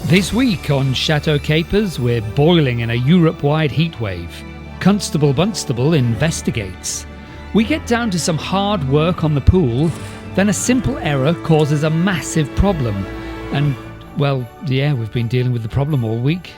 This week on Chateau Capers, we're boiling in a Europe-wide heatwave. Constable Bunstable investigates. We get down to some hard work on the pool, then a simple error causes a massive problem. And, well, yeah, we've been dealing with the problem all week.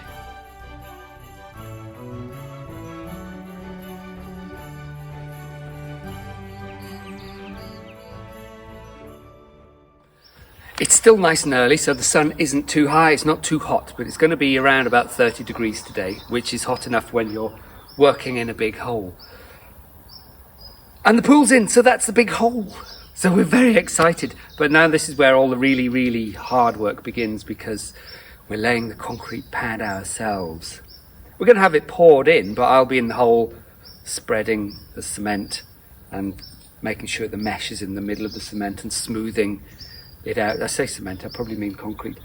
It's still nice and early, so the sun isn't too high, it's not too hot, but it's going to be around about 30 degrees today, which is hot enough when you're working in a big hole. And the pool's in, so that's the big hole. So we're very excited, but now this is where all the really, really hard work begins, because we're laying the concrete pad ourselves. We're going to have it poured in, but I'll be in the hole spreading the cement and making sure the mesh is in the middle of the cement and smoothing it out. I say cement, I probably mean concrete.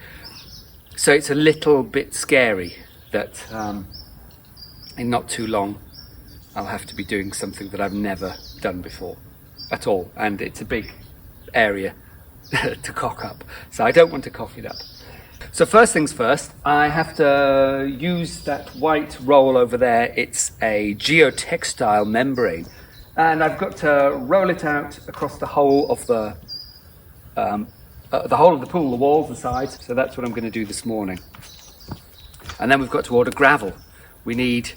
So it's a little bit scary that in not too long I'll have to be doing something that I've never done before at all, and it's a big area to cock up, so I don't want to cock it up. So first things first, I have to use that white roll over there. It's a geotextile membrane, and I've got to roll it out across the whole of the whole of the pool, the walls, the sides. So that's what I'm going to do this morning. And then we've got to order gravel. We need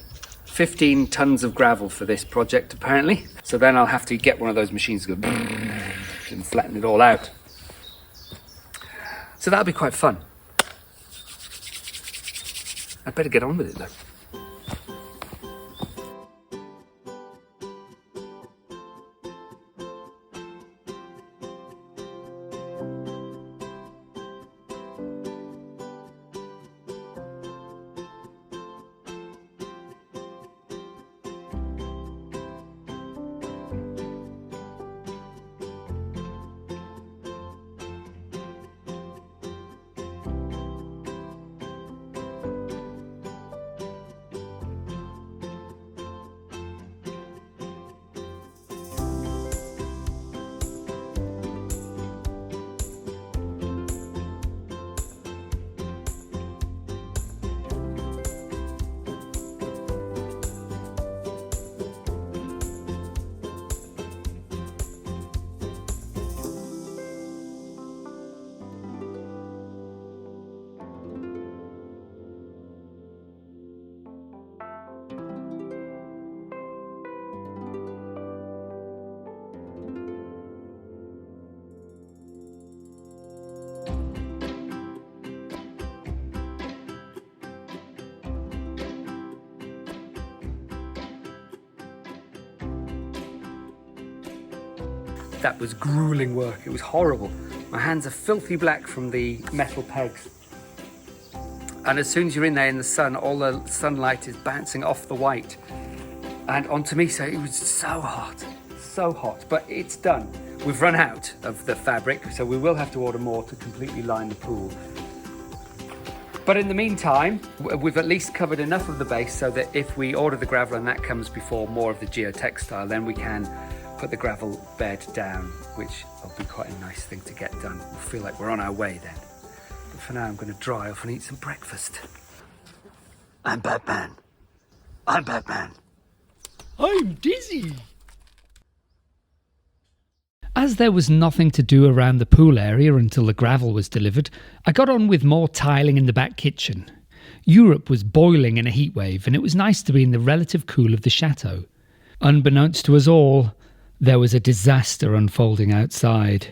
15 tons of gravel for this project, apparently. So then I'll have to get one of those machines to go and flatten it all out. So that'll be quite fun. I'd better get on with it though. That was grueling work. It was horrible. My hands are filthy black from the metal pegs. And as soon as you're in there in the sun, all the sunlight is bouncing off the white and onto me. So it was so hot, so hot, but it's done. We've run out of the fabric, so we will have to order more to completely line the pool. But in the meantime, we've at least covered enough of the base so that if we order the gravel and that comes before more of the geotextile, then we can put the gravel bed down, which will be quite a nice thing to get done. We'll feel like we're on our way then. But for now, I'm going to dry off and eat some breakfast. I'm Batman. I'm Batman. I'm dizzy. As there was nothing to do around the pool area until the gravel was delivered, I got on with more tiling in the back kitchen. Europe was boiling in a heatwave, and it was nice to be in the relative cool of the chateau. Unbeknownst to us all, there was a disaster unfolding outside.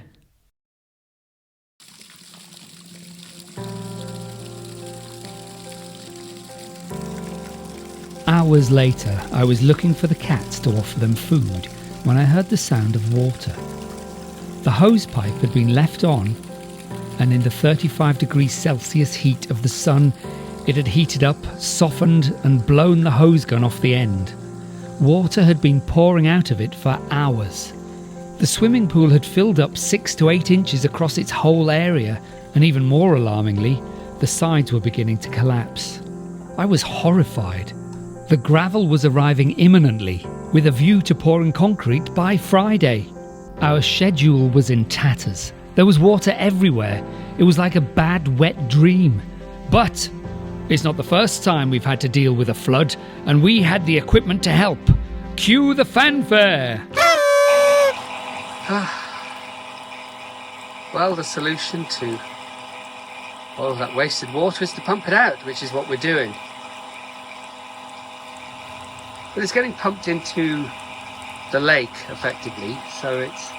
Hours later, I was looking for the cats to offer them food when I heard the sound of water. The hose pipe had been left on, and in the 35 degrees Celsius heat of the sun, it had heated up, softened, and blown the hose gun off the end. Water had been pouring out of it for hours. The swimming pool had filled up 6 to 8 inches across its whole area, and even more alarmingly, the sides were beginning to collapse. I was horrified. The gravel was arriving imminently, with a view to pouring concrete by Friday. Our schedule was in tatters. There was water everywhere. It was like a bad, wet dream. But it's not the first time we've had to deal with a flood, and we had the equipment to help. Cue the fanfare! Well, the solution to all of that wasted water is to pump it out, which is what we're doing. But it's getting pumped into the lake, effectively, so it's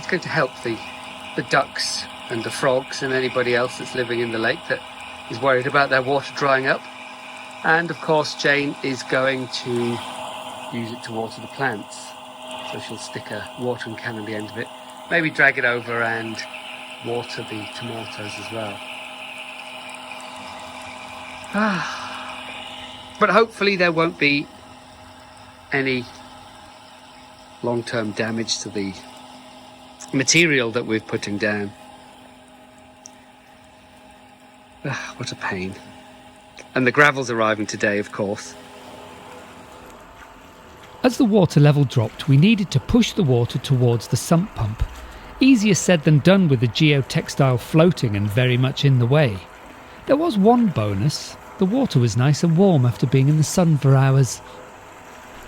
going to help the ducks and the frogs and anybody else that's living in the lake that is worried about their water drying up. And of course, Jane is going to use it to water the plants. So she'll stick a watering can on the end of it, maybe drag it over and water the tomatoes as well. But hopefully there won't be any long-term damage to the material that we're putting down. What a pain. And the gravel's arriving today, of course. As the water level dropped, we needed to push the water towards the sump pump. Easier said than done with the geotextile floating and very much in the way. There was one bonus. The water was nice and warm after being in the sun for hours.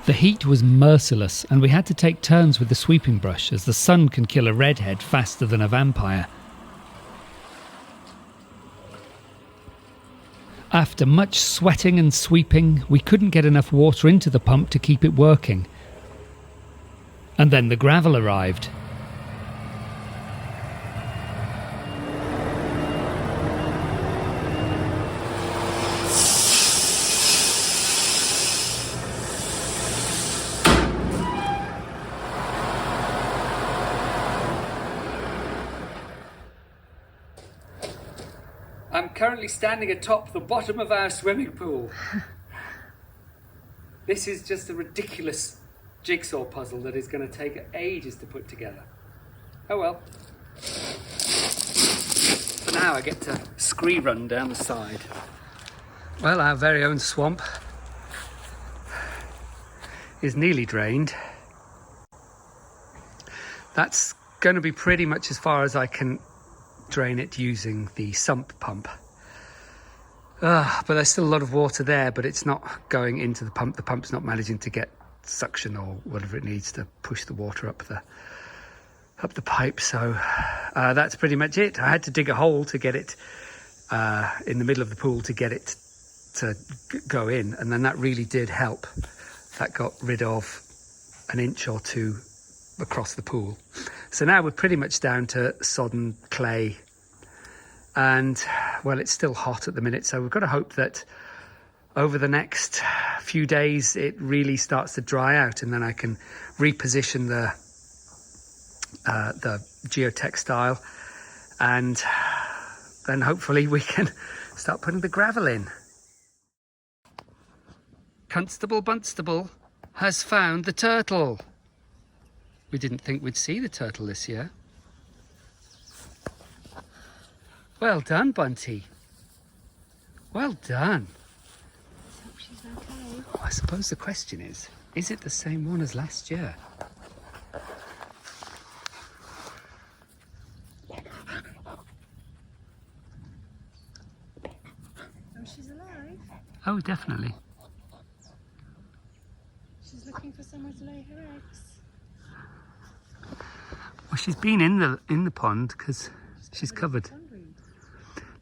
The heat was merciless, and we had to take turns with the sweeping brush, as the sun can kill a redhead faster than a vampire. After much sweating and sweeping, we couldn't get enough water into the pump to keep it working. And then the gravel arrived. I'm currently standing atop the bottom of our swimming pool. This is just a ridiculous jigsaw puzzle that is going to take ages to put together. Oh well. For now I get to scree run down the side. Well, our very own swamp is nearly drained. That's going to be pretty much as far as I can drain it using the sump pump. But there's still a lot of water there, but it's not going into the pump. The pump's not managing to get suction or whatever it needs to push the water up the pipe. So that's pretty much it. I had to dig a hole to get it in the middle of the pool to get it to go in, and then that really did help. That got rid of an inch or two across the pool. So now we're pretty much down to sodden clay, and well, it's still hot at the minute, so we've got to hope that over the next few days it really starts to dry out, and then I can reposition the geotextile, and then hopefully we can start putting the gravel in. Constable Bunstable has found the turtle. We didn't think we'd see the turtle this year. Well done, Bunty. Well done. Hope she's okay. Oh, I suppose the question is it the same one as last year? Oh, she's alive. Oh, definitely. She's looking for somewhere to lay her eggs. Well, she's been in the pond because she's covered.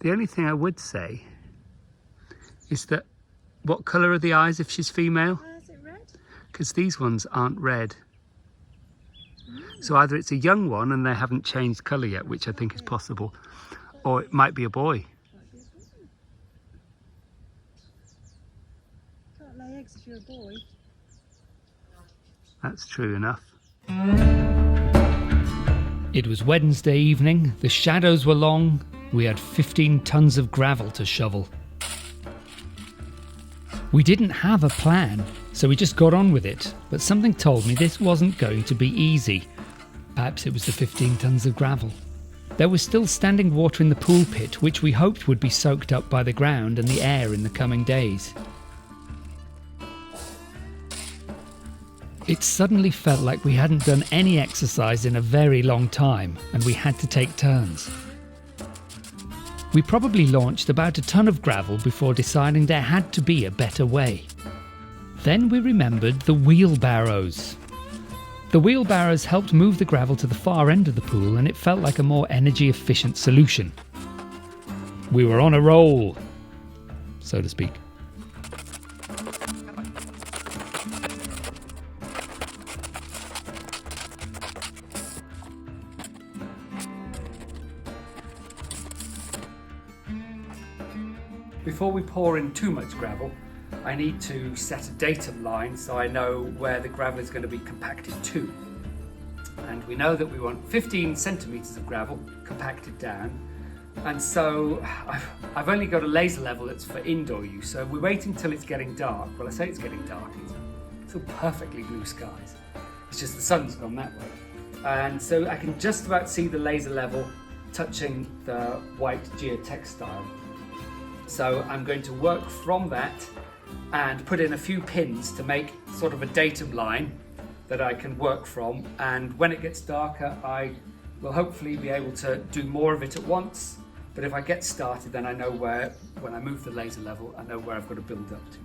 The only thing I would say is that what colour are the eyes if she's female? Is it red? Because these ones aren't red. So either it's a young one and they haven't changed colour yet, which I think is possible, or it might be a boy. Can't lay eggs if you're a boy. That's true enough. It was Wednesday evening, the shadows were long, we had 15 tons of gravel to shovel. We didn't have a plan, so we just got on with it, but something told me this wasn't going to be easy. Perhaps it was the 15 tons of gravel. There was still standing water in the pool pit, which we hoped would be soaked up by the ground and the air in the coming days. It suddenly felt like we hadn't done any exercise in a very long time, and we had to take turns. We probably launched about a ton of gravel before deciding there had to be a better way. Then we remembered the wheelbarrows. The wheelbarrows helped move the gravel to the far end of the pool, and it felt like a more energy-efficient solution. We were on a roll, so to speak. Before we pour in too much gravel, I need to set a datum line so I know where the gravel is going to be compacted to. And we know that we want 15 centimetres of gravel compacted down. And so I've only got a laser level that's for indoor use, so we're waiting till it's getting dark. Well, I say it's getting dark, it's still perfectly blue skies. It's just the sun's gone that way. And so I can just about see the laser level touching the white geotextile. So I'm going to work from that and put in a few pins to make sort of a datum line that I can work from. And when it gets darker, I will hopefully be able to do more of it at once. But if I get started, then I know where, when I move the laser level, I know where I've got to build up to.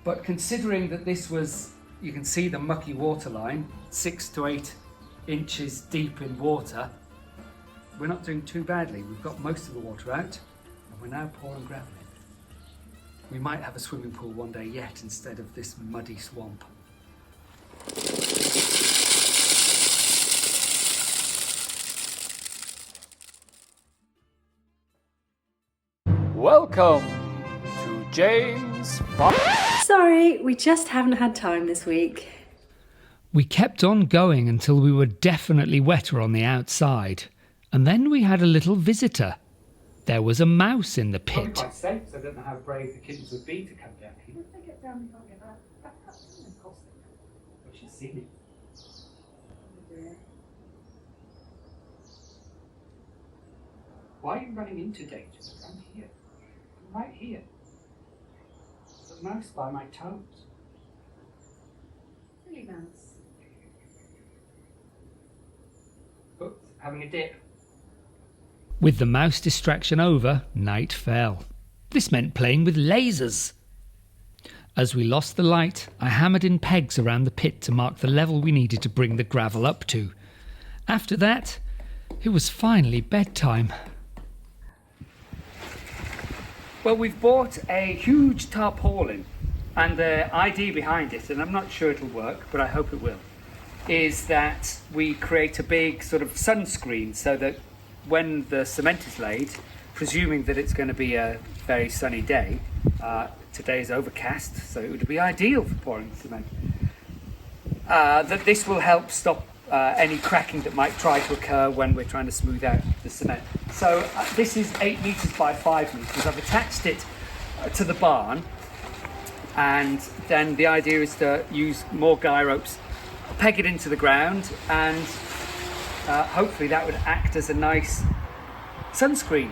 But considering that this was, you can see the mucky water line, 6 to 8 inches deep in water, we're not doing too badly. We've got most of the water out, and we're now pouring gravel in. We might have a swimming pool one day yet instead of this muddy swamp. Welcome to James Farm. Sorry, we just haven't had time this week. We kept on going until we were definitely wetter on the outside. And then we had a little visitor. There was a mouse in the Probably pit. quite safe, so I don't know how brave the kittens would be to come down here. If they get down, we can't get back. Of course they can. But she's seen it. Why are you running into danger? I'm here. I'm right here. There's a mouse by my toes. Silly mouse. Oops, having a dip. With the mouse distraction over, night fell. This meant playing with lasers. As we lost the light, I hammered in pegs around the pit to mark the level we needed to bring the gravel up to. After that, it was finally bedtime. Well, we've bought a huge tarpaulin, and the idea behind it, and I'm not sure it'll work, but I hope it will, is that we create a big sort of sunscreen so that when the cement is laid, presuming that it's going to be a very sunny day, today is overcast, so it would be ideal for pouring cement, that this will help stop any cracking that might try to occur when we're trying to smooth out the cement. So this is 8 metres by 5 metres. I've attached it to the barn, and then the idea is to use more guy ropes, peg it into the ground, and hopefully that would act as a nice sunscreen.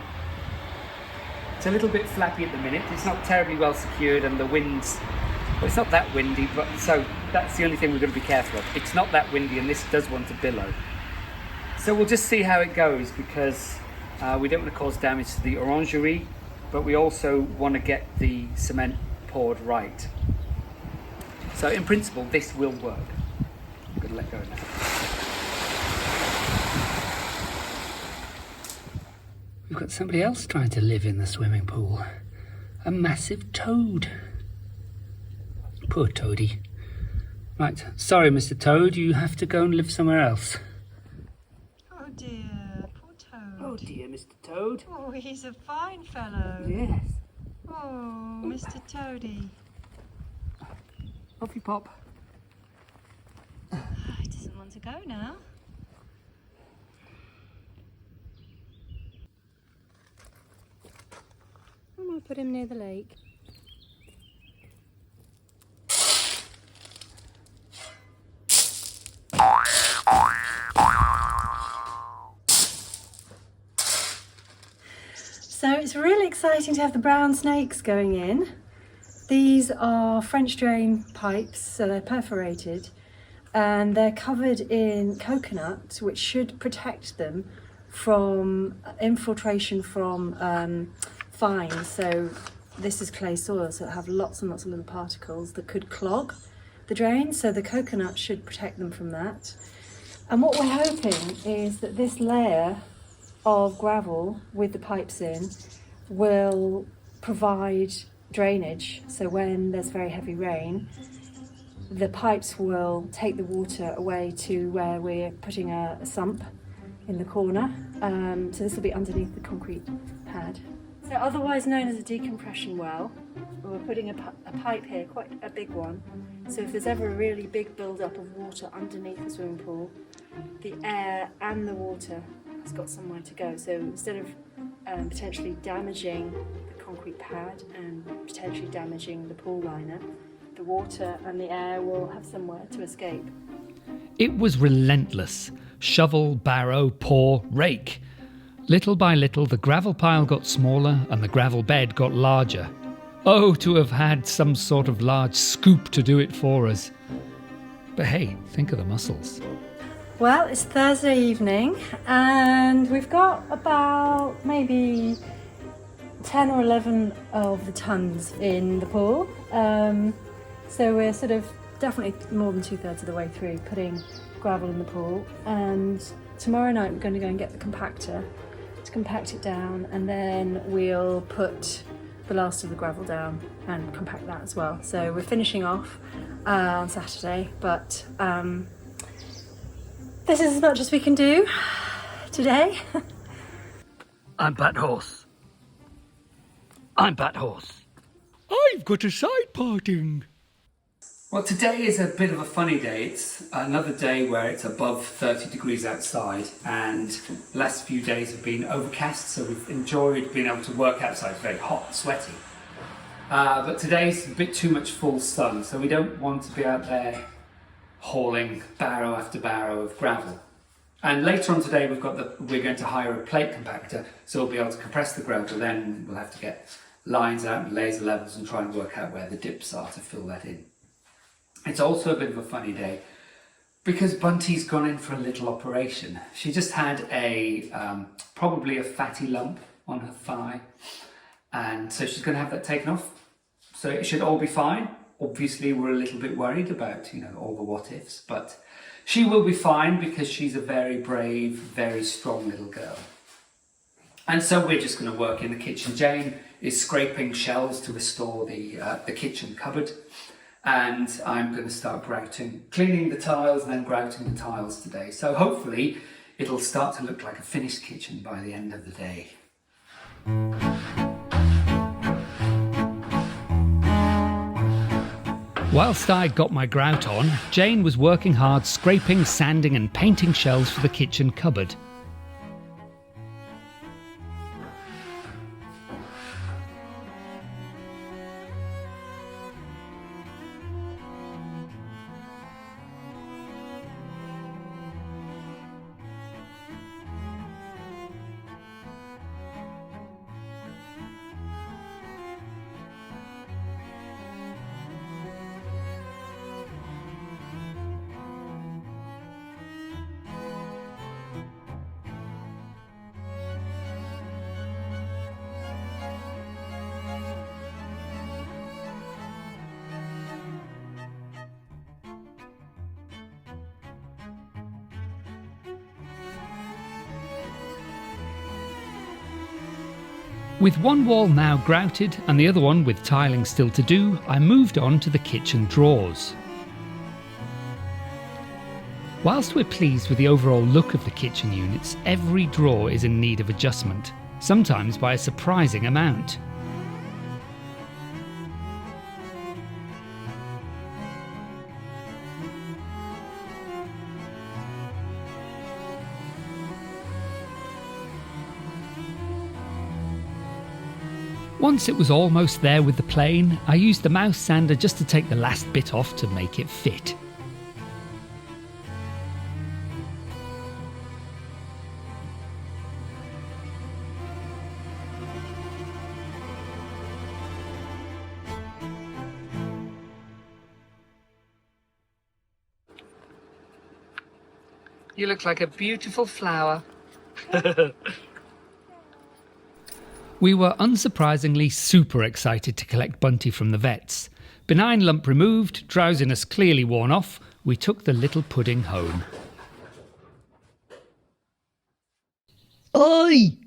It's a little bit flappy at the minute. It's not terribly well secured, and the wind's, well, it's not that windy, but so that's the only thing we're going to be careful of. It's not that windy, and this does want to billow. So we'll just see how it goes, because we don't want to cause damage to the orangerie, but we also want to get the cement poured right. So in principle, this will work. I'm going to let go now. We've got somebody else trying to live in the swimming pool. A massive toad. Poor toady. Right, sorry Mr. Toad, you have to go and live somewhere else. Oh dear, poor Toad. Oh dear, Mr. Toad. Oh, he's a fine fellow. Yes. Oh, Mr. Toady. Off you pop. He doesn't want to go now. I'm going to put him near the lake. So it's really exciting to have the brown snakes going in. These are French drain pipes, so they're perforated, and they're covered in coconut, which should protect them from infiltration from fines. So this is clay soil, so it'll have lots and lots of little particles that could clog the drains. So the coconut should protect them from that. And what we're hoping is that this layer of gravel with the pipes in will provide drainage. So when there's very heavy rain, the pipes will take the water away to where we're putting a sump in the corner. So this will be underneath the concrete pad. So otherwise known as a decompression well, we're putting a pipe here, quite a big one. So if there's ever a really big build-up of water underneath the swimming pool, the air and the water has got somewhere to go. So instead of potentially damaging the concrete pad and potentially damaging the pool liner, the water and the air will have somewhere to escape. It was relentless. Shovel, barrow, paw, rake. Little by little, the gravel pile got smaller and the gravel bed got larger. Oh, to have had some sort of large scoop to do it for us. But hey, think of the muscles. Well, it's Thursday evening and we've got about maybe 10 or 11 of the tons in the pool. So we're sort of definitely more than 2/3 of the way through putting gravel in the pool. And tomorrow night we're going to go and get the compactor to compact it down, and then we'll put the last of the gravel down and compact that as well. So we're finishing off on Saturday, but this is as much as we can do today. I'm Bat Horse. I'm Bat Horse. I've got a side parting. Well, today is a bit of a funny day. It's another day where it's above 30 degrees outside, and the last few days have been overcast, so we've enjoyed being able to work outside. It's very hot and sweaty. But today's a bit too much full sun, so we don't want to be out there hauling barrow after barrow of gravel. And later on today we're going to hire a plate compactor, so we'll be able to compress the gravel. Then we'll have to get lines out and laser levels and try and work out where the dips are to fill that in. It's also a bit of a funny day because Bunty's gone in for a little operation. She just had probably a fatty lump on her thigh, and so she's going to have that taken off. So it should all be fine. Obviously we're a little bit worried about, all the what ifs, but she will be fine because she's a very brave, very strong little girl. And so we're just going to work in the kitchen. Jane is scraping shelves to restore the kitchen cupboard. And I'm going to start cleaning the tiles and then grouting the tiles today. So hopefully it'll start to look like a finished kitchen by the end of the day. Whilst I got my grout on, Jane was working hard scraping, sanding and painting shelves for the kitchen cupboard. With one wall now grouted and the other one with tiling still to do, I moved on to the kitchen drawers. Whilst we're pleased with the overall look of the kitchen units, every drawer is in need of adjustment, sometimes by a surprising amount. Once it was almost there with the plane, I used the mouse sander just to take the last bit off to make it fit. You look like a beautiful flower. We were unsurprisingly super excited to collect Bunty from the vets. Benign lump removed, drowsiness clearly worn off, we took the little pudding home. Oi!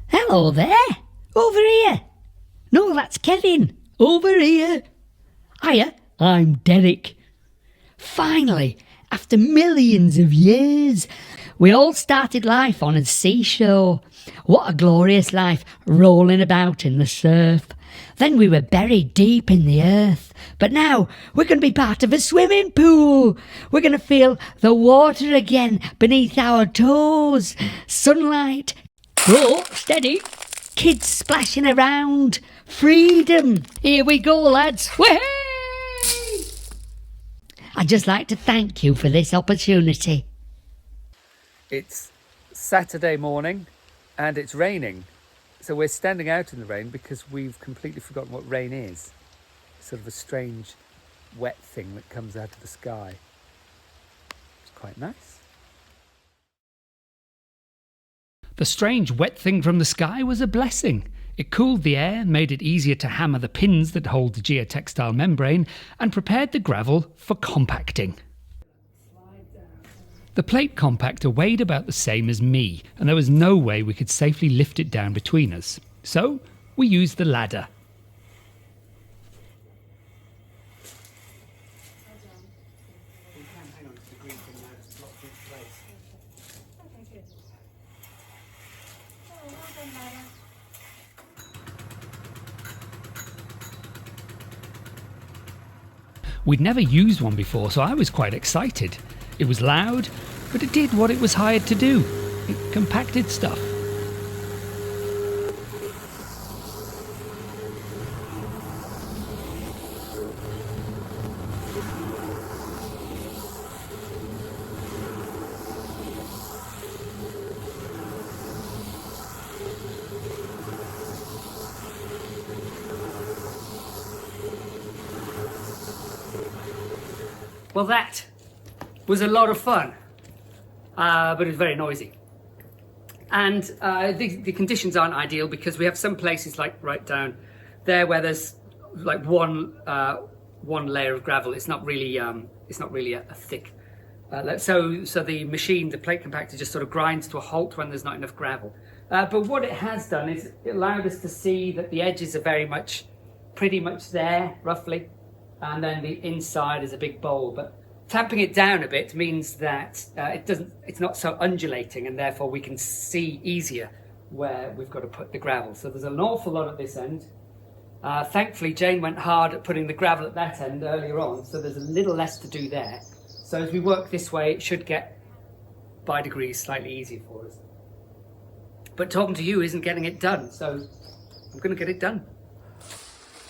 Hello there! Over here! No, that's Kevin! Over here! Hiya, I'm Derek. Finally, after millions of years, we all started life on a seashore. What a glorious life, rolling about in the surf. Then we were buried deep in the earth. But now we're going to be part of a swimming pool. We're going to feel the water again beneath our toes. Sunlight. Oh, steady. Kids splashing around. Freedom. Here we go, lads. Whee! I'd just like to thank you for this opportunity. It's Saturday morning and it's raining. So we're standing out in the rain because we've completely forgotten what rain is. Sort of a strange wet thing that comes out of the sky. It's quite nice. The strange wet thing from the sky was a blessing. It cooled the air, made it easier to hammer the pins that hold the geotextile membrane, and prepared the gravel for compacting. The plate compactor weighed about the same as me, and there was no way we could safely lift it down between us. So we used the ladder. We'd never used one before, so I was quite excited. It was loud, but it did what it was hired to do. It compacted stuff. Well, that was a lot of fun, but it was very noisy. And the conditions aren't ideal because we have some places like right down there where there's like one layer of gravel. It's not really a thick. So the machine, the plate compactor, just sort of grinds to a halt when there's not enough gravel. But what it has done is it allowed us to see that the edges are pretty much there, roughly. And then the inside is a big bowl, but tamping it down a bit means that it's not so undulating, and therefore we can see easier where we've got to put the gravel. So there's an awful lot at this end. Thankfully, Jane went hard at putting the gravel at that end earlier on, so there's a little less to do there. So as we work this way, it should get by degrees slightly easier for us. But talking to you isn't getting it done, so I'm going to get it done.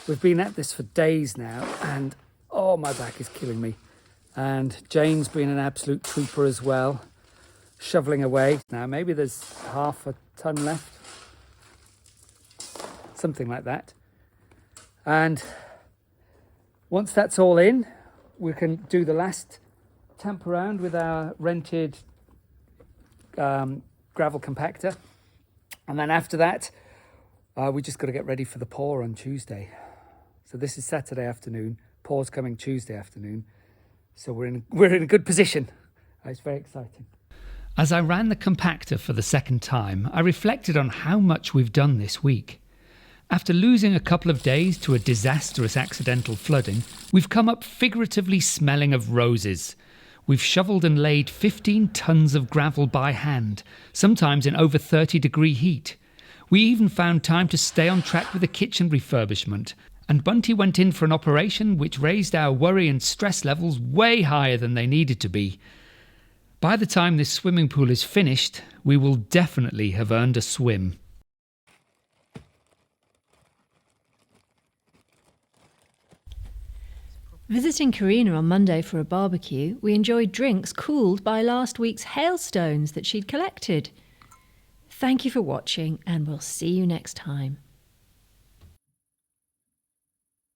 We've been at this for days now, and oh, my back is killing me. And Jane's been an absolute trooper as well, shoveling away. Now maybe there's half a ton left, something like that. And once that's all in, we can do the last tamp around with our rented gravel compactor. And then after that, we just got to get ready for the pour on Tuesday. So this is Saturday afternoon, pour's coming Tuesday afternoon. So we're in a good position. It's very exciting. As I ran the compactor for the second time, I reflected on how much we've done this week. After losing a couple of days to a disastrous accidental flooding, we've come up figuratively smelling of roses. We've shoveled and laid 15 tons of gravel by hand, sometimes in over 30-degree heat. We even found time to stay on track with the kitchen refurbishment, and Bunty went in for an operation which raised our worry and stress levels way higher than they needed to be. By the time this swimming pool is finished, we will definitely have earned a swim. Visiting Karina on Monday for a barbecue, we enjoyed drinks cooled by last week's hailstones that she'd collected. Thank you for watching, and we'll see you next time.